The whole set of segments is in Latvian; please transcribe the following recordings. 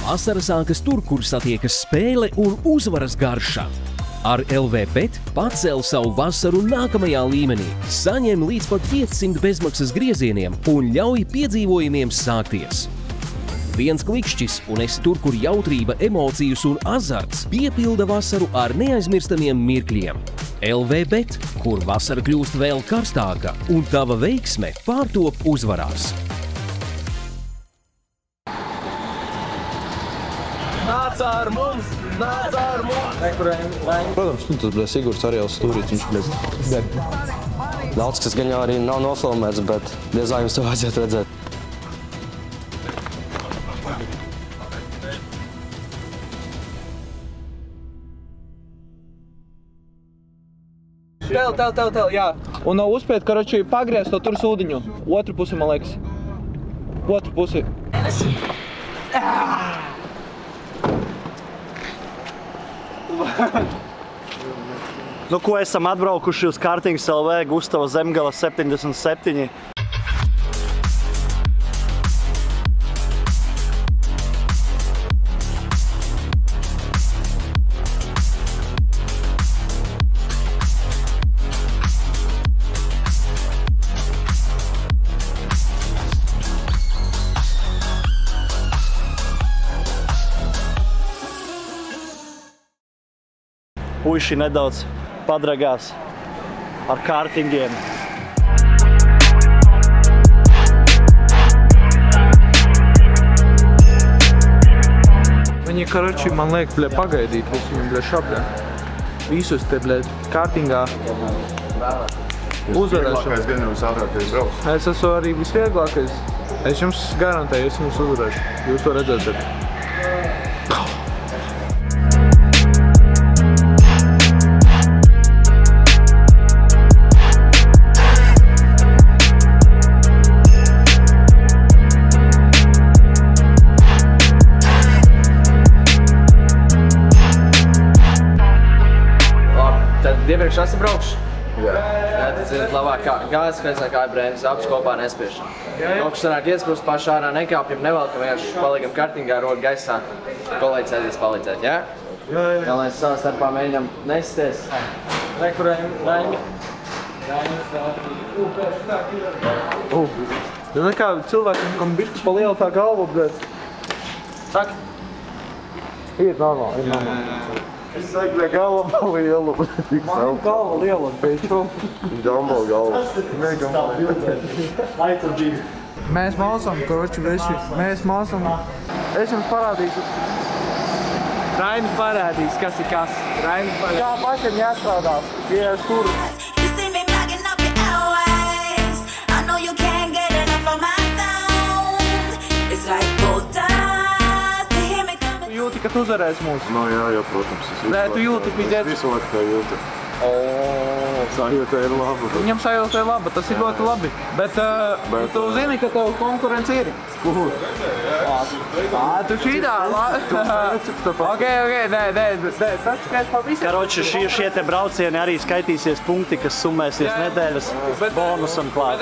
Vasara sākas tur, kur satiekas spēle un uzvaras garša. Ar LVBet pacēl savu vasaru nākamajā līmenī, saņem līdz pat 500 bezmaksas griezieniem un ļauj piedzīvojumiem sākties. Viens klikšķis un esi tur, kur jautrība, emocijas un azarts piepilda vasaru ar neaizmirstamiem mirkļiem. LVBet, kur vasara kļūst vēl karstāka un tava veiksme pārtop uzvarās. Nāc ar mums! Nāc ar mums! Protams, tas bija Sigurds Ariels stūrīts, viņš bija. Daudz, kas gan jau arī nav nofilmēts, bet diezā jums to vajadzētu redzēt. Tel, jā. Un uzspēt, karoči, pagriezt to tur sūdiņu. Otru pusi, man liekas. Otru pusi. Nu, ko esam atbraukuši uz Kartings LV Gustava Zemgala 77. Puiši nedaudz padragās ar kartingiem. Viņi, karoči, man liek, pagaidīt, es viņu, šapļā. Visus te, kartingā uzvarēšu. Visvieglākais gan jums ātrākais brauks. Es esmu arī visvieglākais. Es jums garantēju, es jums uzvarēšu. Jūs to redzēsiet. Iepriekš esmu braukšu? Jā. Jā, tad zināt labāk gāzes, kā brēmas, abas kopā nespiešam. Kaut kas sanāk iesprūst pašā ārā, nekāpjam, nevelkam, vienkārši paliekam kartingā, roka gaisā. Kolēģis aizies palīdzēt, jā? Jā. Jā, lai savā starpā mēģinām nesties. Rekurējam, Raimi. Nu, nekā cilvēkiem, kam bišķis pa lielu tā galvu, bet... Saki? Ir normāli, ir normāli. Es saku, ka galva pa lielu. Man ir galva liela, beiču. Gambo galva. Mēs mācām, karoči, veši. Mēs mācām. Es jums parādīšu. Raini parādīs, kas ir kas. Raini parādīs. Kā pašiem jāstrādās, ja stūri. Jūti, ka tu uzvarēsi mūsu? Nu jā, protams. Nē, tu jūti, pīdēt. Visu laiku kā jūti. Sajūta ir laba. Viņam sajūta ir laba, tas ir ļoti labi. Bet tu zini, ka tev konkurence ir? Kur? Tu šīdā? Ok, nē, tas skaits pa visam. Karoči, šie te braucieni arī skaitīsies punkti, kas summēsies nedēļas bonusam klāt.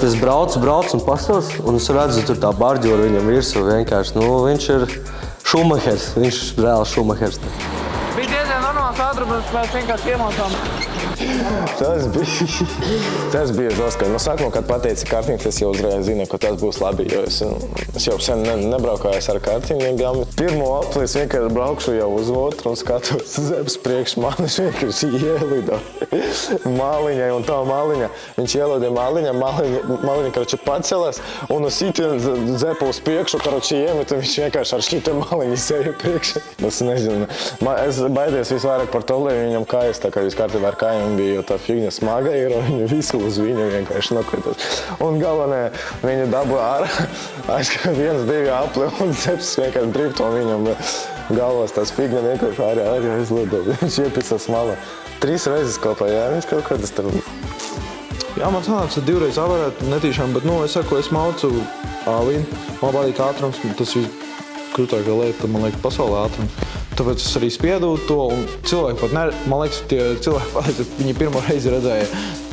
Es braucu un pasos, un es redzu tur tā barģoru viņam virsū vienkārši. Nu, viņš ir Šumahers, viņš ir reāli Šumahers. Bija diezgan normāls ātrums, mēs vienkārši iemācām. Tas bija Zoskar. No sākumā, kad pateica kartings, es jau uzreiz zinu, ka tas būs labi, jo es jau sen nebraukājos ar kartingiem. Pirmo apli es vienkārši braukšu jau uz otru un skatos zemes priekš manis vienkārši ielido māliņai un tā māliņa. Viņš ielidīja māliņa, karoči, pacelās un uz sītien zepu uz priekšu, karoči, iemet un viņš vienkārši ar šīte māliņu izēja priekš. Es nezinu. Es baidies visvairāk par to, lai viņam kājas, tā kā viss kārtībā ar kājām bija, jo tā figņa smaga ir, un viņu visu uz viņu vienkārši nokritos. Un galvenē, viņu dabūja ārā, aizkā 1-2 apli, un zeps vienkārši drifto viņam galvas, tās figņa vienkārši arī aizlido. Viņš iepisa smalā. 3 reizes kopā, jā, viņš kaut kādas tur. Jā, man sanāca 2 reizes avarēt netīšām, bet, nu, es saku, es maucu A1. Man patīk ātrums, tas ir krūtākā lieta, man liekas, pasaulē ātrums. Tāpēc es arī spiedu to, un cilvēki pat man liekas, tie cilvēki pateica, viņi pirmo reizi redzēja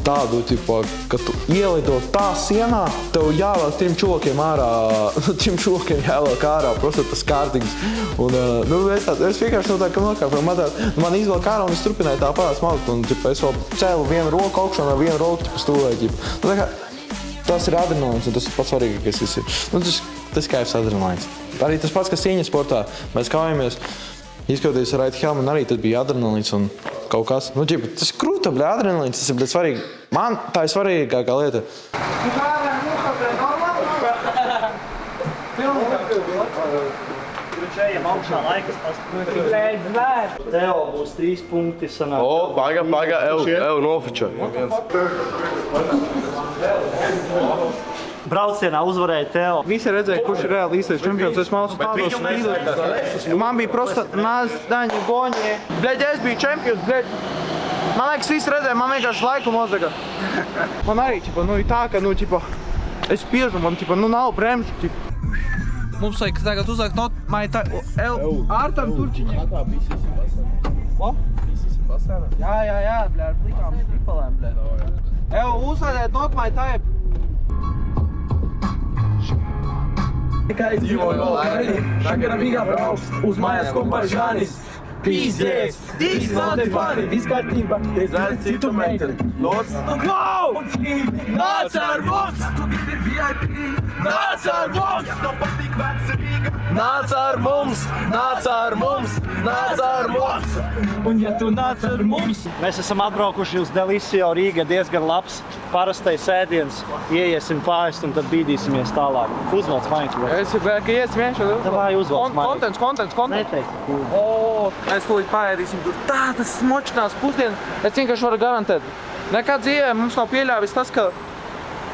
tādu, tipo, ka tu ielido tā sienā, tev jāvēl 3 čokiem ārā, 3 čokiem jāvēl ārā, prosta tas kārtings. Un, es vienkārši ka man izvēl ārā, un es turpināju tā pārās maukt, un es vēl cēlu vienu roku augšā, un vienu roku stūvēju. Tas ir adrenalīns, un tas ir pats svarīgākais, kas ir. Tas kaifs adrenalīns. Arī tas pats, kas cīņas sportā. Mēs kaujamies, izskauties ar Raiti Helmanu, arī tad bija adrenalīns un kaut kas. Tas ir krūta, adrenalīns, tas ir svarīgi. Man tā ir svarīgākā lieta. Ejam augšā laikas pastāv. Teo būs 3 punkti sanāk. Paga, nofičo. Braucienā uzvarēja Teo. Visi redzēja, kurš ir reāli īstais čempions. Es mācu tādos spīdos. Man bija prosta daņi, goņi. Bļeģ, es biju čempions, bļeģ. Man liekas, visi redzēja, man vienkārši laiku nozaga. Man arī, ir tā, ka, es spiežu, man, nav bremžu, Mums vajag tagad uzlikt ārtam turčiņiem. Jā, bļē, ar plikām stripalēm, bļē. Uzliediet nokmai taip. Kā es dzīvoju laimī, šakara mīgā brauks uz mājās kompā Žanis. Pīzdēs, dīgs nav te fani, viss kārtībā, es redz citu meiteni. Lods, tu klau! Nāc ar mums! Tu gribi VIP! Nāc ar mums! Tu patīk vecrīga! Nāc ar mums! Nāc ar mums! Nāc ar mums! Un ja tu nāc ar mums... Mēs esam atbraukuši uz Delisio, Rīga diezgan labs, parastais ēdiens. Ieiesim pārist un tad bīdīsimies tālāk. Uzvalds maņķi. Es gribēju, ka iesim vienšā. Davai uzvalds maņķi. Kontents. Neteikti. Mēs tūlīt paēdīsim tur tādas smočinās pusdienas. Es vienkārši varu garantēt. Nekad dzīvē mums nav pieļāvis tas, ka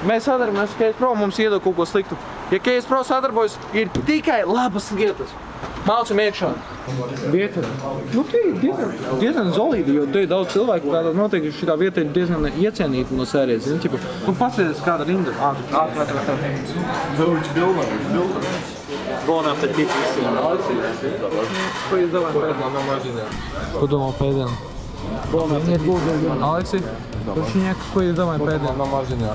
mēs sadarbojamies ar Kejas Pro, mums iedod kaut ko sliktu. Ja Kejas Pro sadarbojas, ir tikai labas lietas. Malcam iekšā. Vieta. Tie ir diezgan zolīdi, jo te ir daudz cilvēku, kādā noteikti šitā vieta ir diezgan iecienīta no sērijas. Paskatieties, kāda rinda. Bon appetit visiem. Ko jūs domājat pēdienu? Ko domā pēdienu? Bon appetit. Aleksi, turšinieks, ko jūs domājat pēdienu? No mažiņā.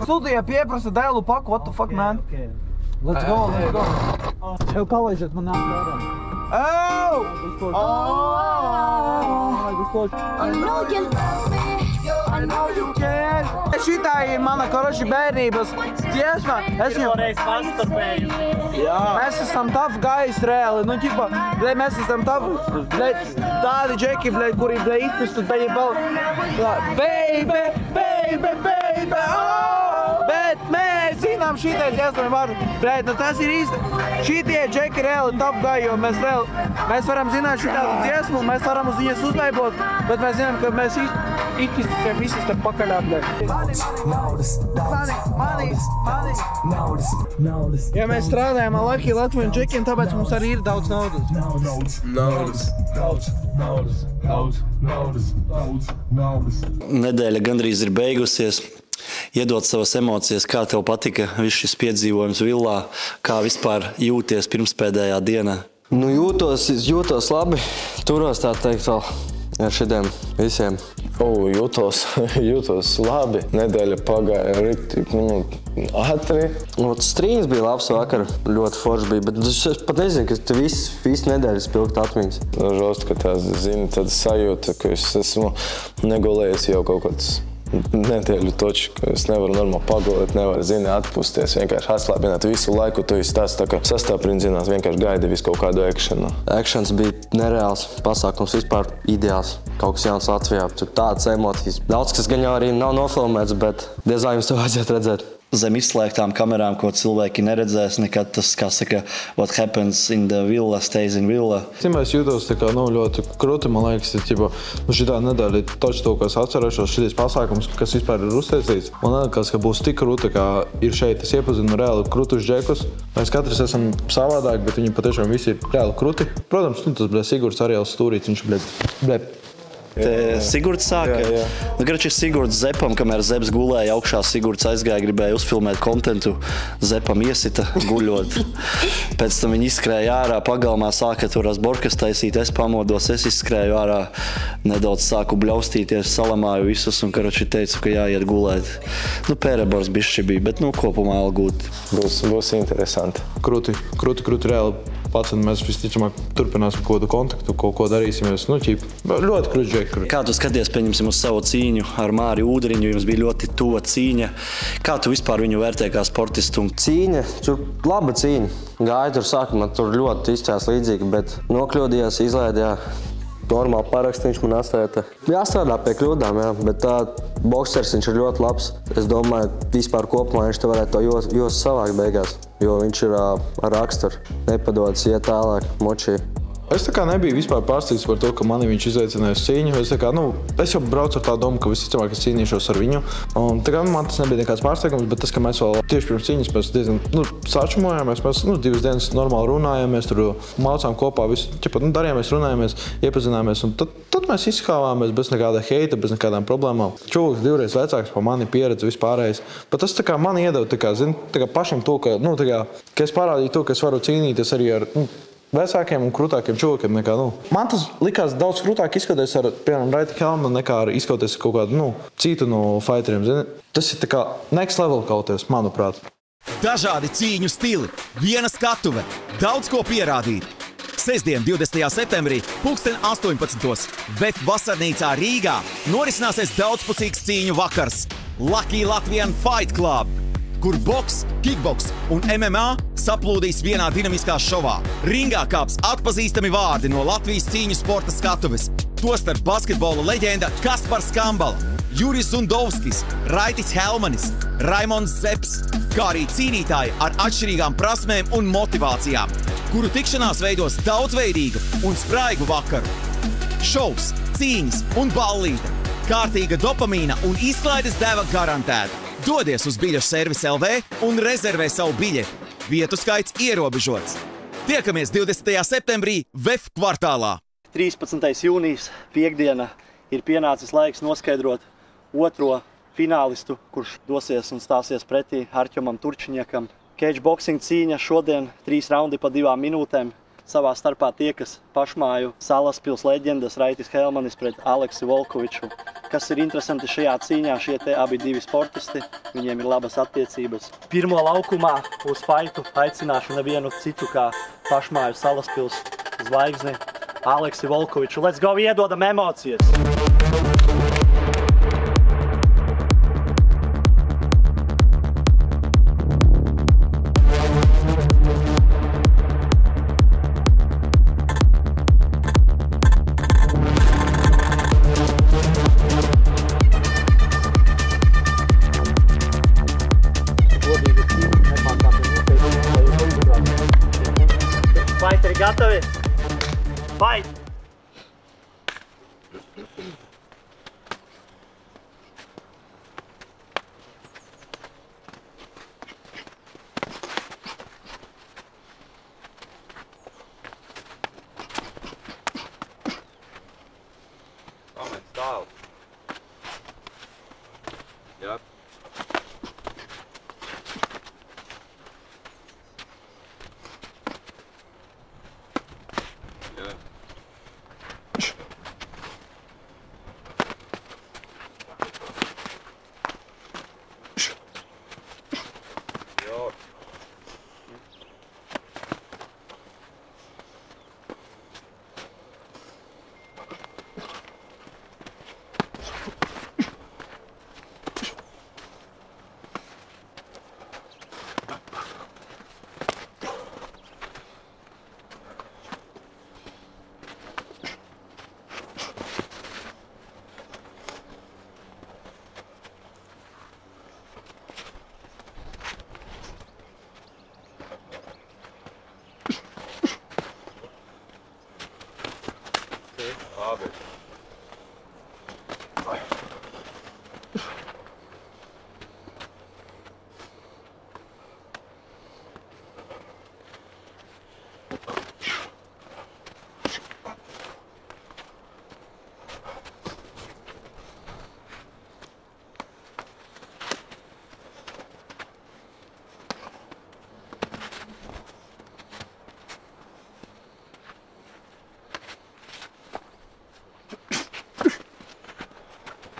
Studija pieprasa dēlu paku, what the fuck, man? Let's go. Ev, palaižiet man nāk ārā. Ew! Šitā ir mana koroši bērnības dziesma. Mēs esam tough guys reāli. Mēs esam tough. Tādi džeki, kuri izpistu taļi vēl. Baby, bet mēs zinām šitais dziesmai vārdu. Tas ir īsti. Šitie džeki reāli tough guy, jo mēs varam zināt šitādu dziesmu, mēs varam uz viņas uzlaibot, bet mēs zinām, ka mēs izpistīsim visus te pakaļā. Ja mēs strādājam ar Lucky Latviju un džekiem, tāpēc mums arī ir daudz naudas. Nedēļa gandrīz ir beigusies. Iedot savas emocijas, kā tev patika viss šis piedzīvojums villā, kā vispār jūties pirmspēdējā dienā? Jūtos labi, turos tā teikt vēl ar šitiem visiem. Jūtos labi. Nedēļa pagāja ātri. Strīņas bija labs vakar, ļoti forši bija, bet es pat nezinu, ka visu nedēļas pilgt atmiņas. Žost, ka tās zini, tad sajūta, ka es esmu negulējis jau kaut kāds nedēļu toču, ka es nevaru normāli pagulēt, nevaru atpūsties, vienkārši atslābināt visu laiku, tu esi tāds tā kā sastāvprinzinās, vienkārši gaidi visu kaut kādu ekšanu. Ekšans bija nereāls, pasākums vispār ideāls, kaut kas jauns Latvijā, tur tādas emocijas. Daudz, kas gan jau arī nav nofilmēts, bet diezā jums to vajadzētu redzēt. zem izslēgtām kamerām, ko cilvēki neredzēs. Nekad tas, kā saka, what happens in the villa, stays in villa. Es jūtos tā kā, ļoti krūti, man liekas, šitā nedēļa ir taču to, ko es atcerēšos, šities pasākums, kas vispār ir uztaisīts. Man liekas, ka būs tik krūti, kā ir šeit. Es iepazinu reāli krūtus džekus. Mēs katrs esam savādāk, bet viņi patiešām visi ir reāli krūti. Protams, tas Sigurds Ariels Stūrīts, viņš Sigurds sāka. Grači Sigurds Zepam, kamēr Zeps gulēja augšā, Sigurds aizgāja, gribēja uzfilmēt kontentu. Zepam iesita guļot. Pēc tam viņi izskrēja ārā, pagalmā sāka tur borkas taisīt, es pamodos, es izskrēju ārā, nedaudz sāku bļaustīties, salamāju visus un karoči teicu, ka jāiet gulēt. Pērebors bišķi bija, bet kopumā algūt. Būs interesanti. Krūti reāli. Pats, un mēs visticamāk turpināsim kaut kādu kontaktu, ko darīsimies. Ļoti krūti džeki. Kā tu skaties, pieņemsim, uz savu cīņu ar Māri Ūdriņu, jums bija ļoti tuva cīņa. Kā tu vispār viņu vērtē kā sportistu? Cīņa, tur laba cīņa. Gāja tur sākumā, tur ļoti izcēs līdzīgi, bet nokļūdījās, izlaidījā. Normāli parakstu viņš man atstāja. Jāstrādā pie kļūdām, bet boksers viņš ir ļoti labs. Es domāju, vispār kopumā viņš te varētu to jostu savākt beigās, jo viņš ir ar raksturu. Nepadodas, iet tālāk, močī. Es tā kā nebiju vispār pārsteigts par to, ka mani viņš izaicināja uz cīņu. Es jau braucu ar tā domu, ka visticamāk es cīnīšos ar viņu. Tā kā man tas nebija nekāds pārsteigums, bet tas, ka mēs vēl tieši pirms cīņas mēs diezgan sačumojāmies, mēs 2 dienas normāli runājāmies, tur maucām kopā, darījāmies, runājāmies, iepazināmies, un tad mēs izskāvāmies bez nekāda heita, bez nekādām problēmām. Čūlis 2 reizes vecāks par mani pieredzi vispārējais, bet tas tā kā man iedeva pašam to, ka es parādīju to, ka es varu cīnīties arī ar vecākiem un krūtākiem čūkiem. Man tas likās daudz krūtāk izskauties ar, piemēram, Raiti Helmanu, nekā ar izskauties kaut kādu, citu no fighteriem. Tas ir tā kā next level kauties, manuprāt. Dažādi cīņu stili, viena skatuve, daudz ko pierādīt. Sestdien, 20. septembrī, 18:00 VEF vasarnīcā Rīgā norisināsies daudzpusīgs cīņu vakars Lucky Latvian Fight Club, kur boks, kickboks un MMA saplūdīs vienā dinamiskā šovā. Ringā kāps atpazīstami vārdi no Latvijas cīņu sporta skatuves. Tostarp basketbola leģenda Kaspars Kambala, Juris Undovskis, Raitis Helmanis, Raimonds Zeps, kā arī cīnītāji ar atšķirīgām prasmēm un motivācijām, kuru tikšanās veidos daudzveidīgu un spraigu vakaru. Šovs, cīņas un ballīte, kārtīga dopamīna un izklaides deva garantēta. Dodies uz biļešu servisu LV un rezervē savu biļeti. Vietu skaits ierobežots. Tiekamies 20. septembrī VEF kvartālā. 13. jūnijas piekdiena ir pienācis laiks noskaidrot otro finālistu, kurš dosies un stāsies pretī Arķomam Turčiņiekam. Cage boxing cīņa šodien 3 raundi pa 2 minūtēm. Savā starpā tiekas pašmāju Salaspils leģendas Raitis Helmanis pret Aleksi Volkoviču. Kas ir interesanti šajā cīņā, šie te abi sportisti, viņiem ir labas attiecības. Pirmo laukumā uz faitu aicināšu nevienu citu kā pašmāju Salaspils zvaigzni Aleksi Volkoviču. Let's go, iedodam emocijas! Fighteri gatavi? Fight!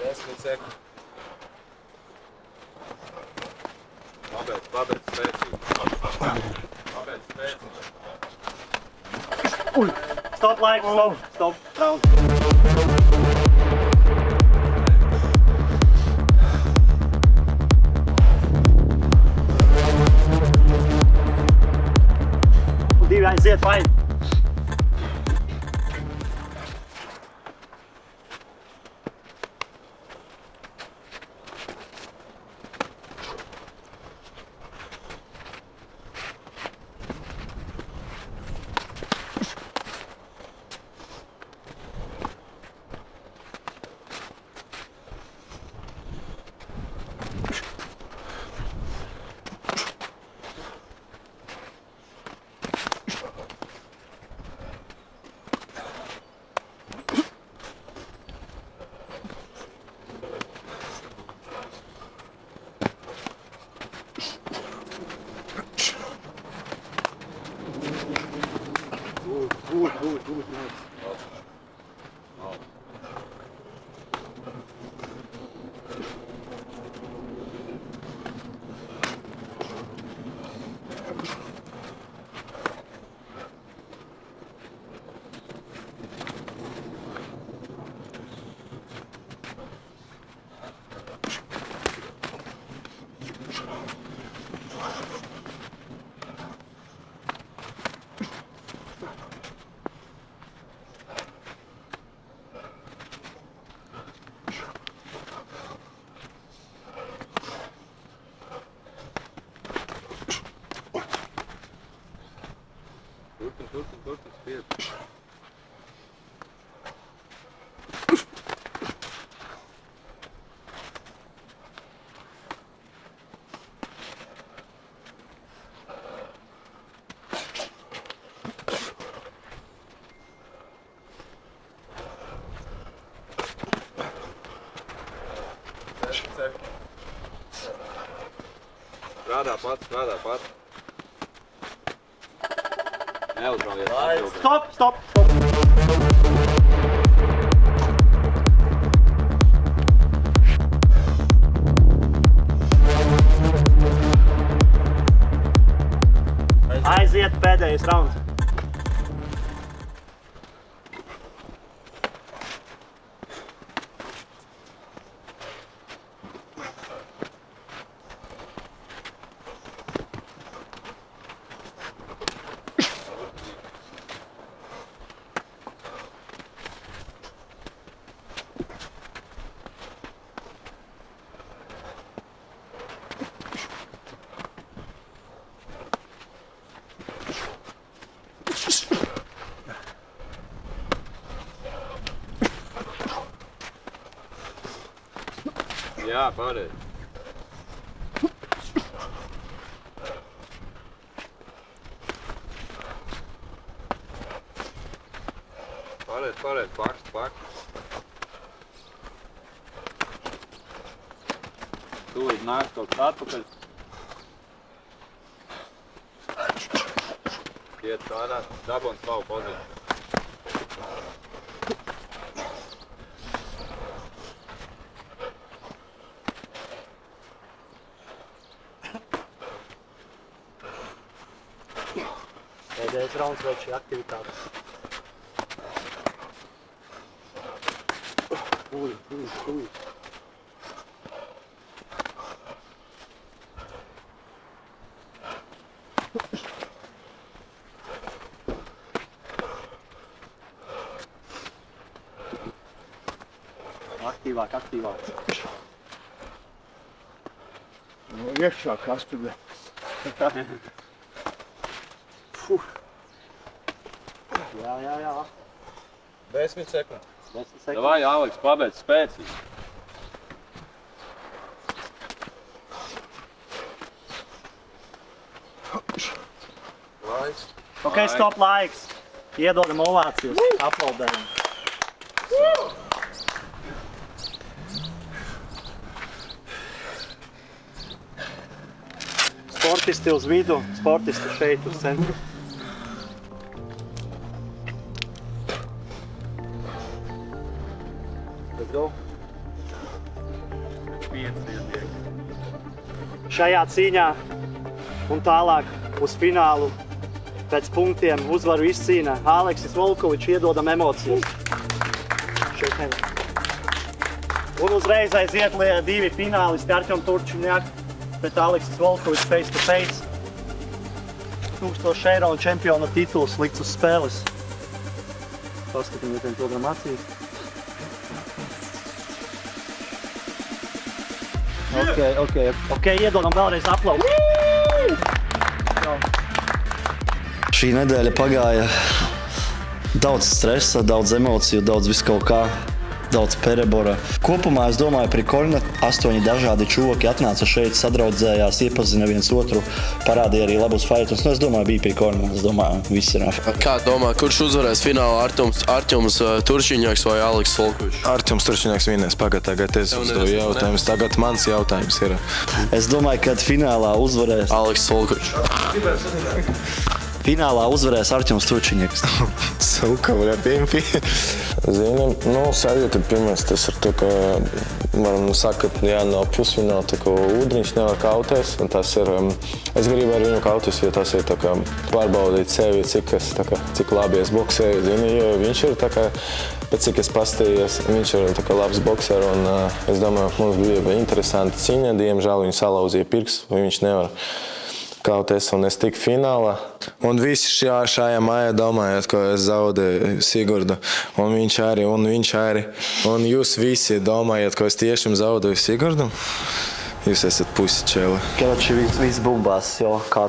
10 sekundes. Pabeidz spēcīgi. Pabeidz spēcīgi. Stop, laiks, stop, round. Divi aiziet, fine. Good, nice. Turpin, spied. Strādā pats. Neuzraujies. Stop. Aiziet pēdējais rauns. Jā, pareizi. Pareizi, pakst. Tūlīt nāk kaut kā atpakaļ. Iet tādā, dabon savu pozīciju. Pēdējais rauns veic šī aktivitāte. Ui. Aktīvāk. No iekšā kastubē. Jā. 10 sekundes. Davai, Aleks, pabeidz spēcīgi. Laiks. Ok, stop, laiks. Iedodam ovācijas, aplaudējam. Sportisti uz vidu, sportisti šeit uz centru. Let's go. Šajā cīņā un tālāk uz finālu pēc punktiem uzvaru izcīna Aleksis Volkovičs, iedodam emocijas. Un uzreiz aiziet divi finālisti, Artjom Turčiņjak pret Aleksis Volkovičs face to face. 1000 eiro un čempiona tituls likts uz spēles. Paskatīmies to gramācijas. Ok, iedodam vēlreiz aplausu. Šī nedēļa pagāja daudz stresa, daudz emociju, daudz visu kaut kā, daudz perebora. Kopumā es domāju, Prikorna 8 dažādi čoki atnāca šeit, sadraudzējās, iepazina viens otru, parādīja arī labus faitus. Es domāju, bija Prikorna, es domāju, viss ir. Kā domā, kurš uzvarēs finālā, Artjoms Turčiņjaks vai Aleksis Volkovičs? Artjoms Turčiņjaks vienēs pagataties uz to jautājums. Tagad mans jautājums ir. Es domāju, ka finālā uzvarēs Aleksis Volkovičs. Finālā uzvarēs Artjoms Turčiņjaks. Suka, varētu impi. Zini, sajūta pirmais, tas ir to, ka man saka, jā, no pusfināla tā kā Udriņš nevar kauties, un tas ir, es gribu ar viņu kauties, jo tas ir tā kā pārbaudīt sevi, cik labi es boksēju, zini, jo viņš ir tā kā, bet cik es pastījos, viņš ir tā kā labs bokser, un es domāju, mums bija interesanti cīņa, diemžēl viņu salauzīja pirksts, un viņš nevar kauties, un es tiku finālā. Un visi šajā mājā domājot, ka es zaudēju Sigurdu, un viņš arī. Un jūs visi domājat, ka es tiešām zaudēju Sigurdu? Jūs esat pusi čeli. Karoči, viss bumbās, jo kā